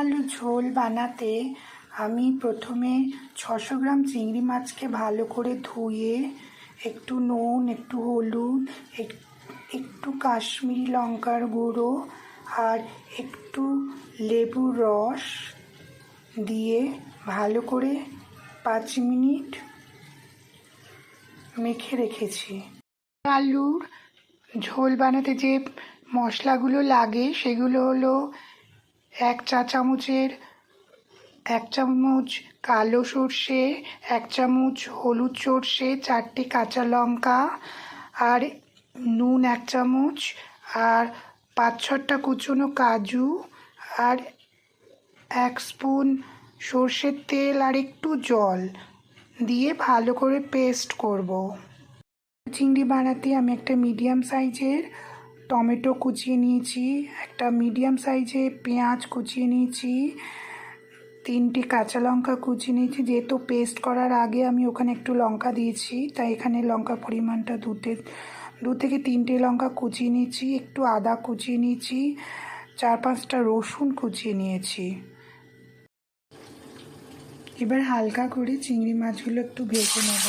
আলুর ঝোল বানাতে আমি প্রথমে 600 গ্রাম চিংড়ি মাছকে ভালো করে ধুয়ে একটু নুন, একটু হলুদ, একটু কাশ্মীরি লঙ্কার গুঁড়ো আর একটু লেবুর রস দিয়ে ভালো করে 5 মিনিট মেখে রেখেছি। আলুর ঝোল বানাতে যে মশলাগুলো লাগে সেগুলো হলো 1 চামচ কালো সর্ষে, 1 চামচ হলুদ সর্ষে, 4টে কাঁচা লঙ্কা আর নুন 1 চামচ আর 5-6টা কুচনো কাজু আর 1 স্পুন সর্ষের তেল আর একটু জল দিয়ে ভালো করে পেস্ট করব। চিংড়ি বানাতে আমি একটা মিডিয়াম সাইজের টমেটো কুচিয়ে নিয়েছি, একটা মিডিয়াম সাইজের পেঁয়াজ কুচিয়ে নিয়েছি, 3টে কাঁচা লঙ্কা কুচিয়ে নিয়েছি। যেহেতু পেস্ট করার আগে আমি ওখানে একটু লঙ্কা দিয়েছি, তাই এখানে লঙ্কার পরিমাণটা 2 থেকে 3টে লঙ্কা কুচিয়ে নিয়েছি, একটু আদা কুচিয়ে নিয়েছি, 4-5টা রসুন কুচিয়ে নিয়েছি। এবার হালকা করে চিংড়ি মাছগুলো একটু ভেজে নেব।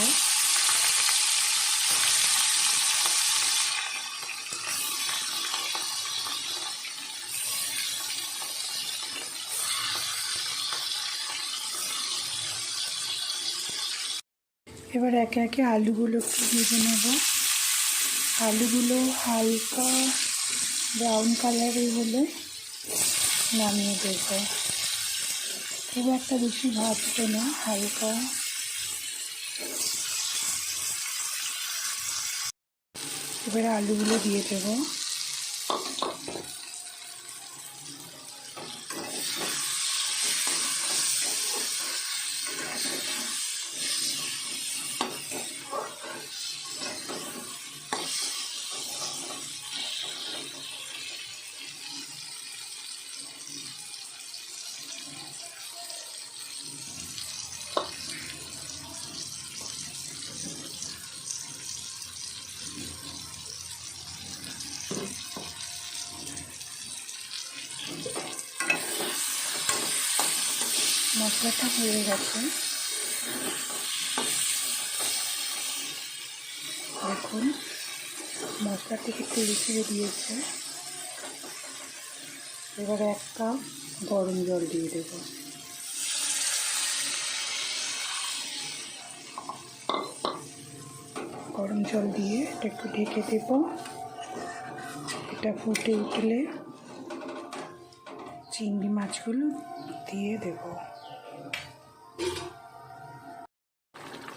এবার একে একে আলুগুলো একটু ভেজে নেব। আলুগুলো হালকা ব্রাউন কালারের হলে নামিয়ে দেব। খুব একটা বেশি ভাজবো না, হালকা। এবারে আলুগুলো দিয়ে দেব। মশলাটা হয়ে গেছে, দেখুন মশলা থেকে তেল ছেড়ে দিয়েছে। এবার 1 কাপ গরম জল দিয়ে দেব। গরম জল দিয়ে একটু ঢেকে দেব। এটা ফুটে উঠলে চিংড়ি মাছগুলো দিয়ে দেব।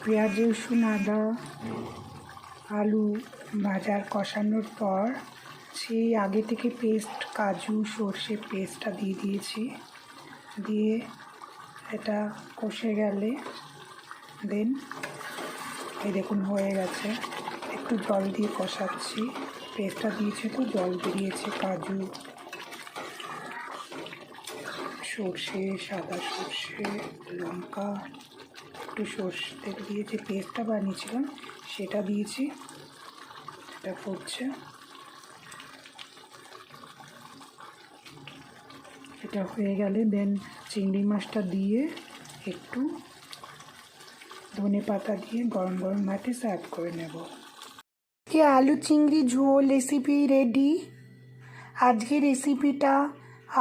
পেঁয়াজ, রসুন, আদা, আলু ভাজার কষানোর পর সেই আগে থেকে পেস্ট কাজু সর্ষে পেস্টটা দিয়ে দিয়েছি। দিয়ে এটা কষে গেলে দেন এই দেখুন হয়ে গেছে। একটু জল দিয়ে কষাচ্ছি। পেস্টটা দিয়েছে তো জল বেরিয়েছে। কাজু, সর্ষে, সাদা সর্ষে, লঙ্কা, একটু সর্ষে তেল দিয়ে যে পেস্টটা বানিয়েছিলাম সেটা দিয়েছি। এটা ফুটছে। এটা হয়ে গেলে দেন চিংড়ি মাছটা দিয়ে একটু ধনেপাতা দিয়ে গরম গরম ভাতে সার্ভ করে নেব। আলু চিংড়ি ঝোল রেসিপি রেডি। আজকের রেসিপিটা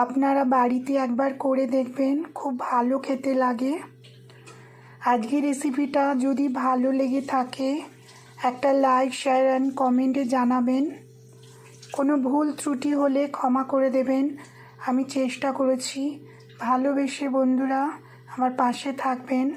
আপনারা বাড়িতে একবার করে দেখবেন, খুব ভালো খেতে লাগে। আজকের রেসিপিটা যদি ভালো লেগে থাকে একটা লাইক, শেয়ার অ্যান্ড কমেন্টে জানাবেন। কোনো ভুল ত্রুটি হলে ক্ষমা করে দেবেন। আমি চেষ্টা করেছি। ভালোবেসে বন্ধুরা আমার পাশে থাকবেন।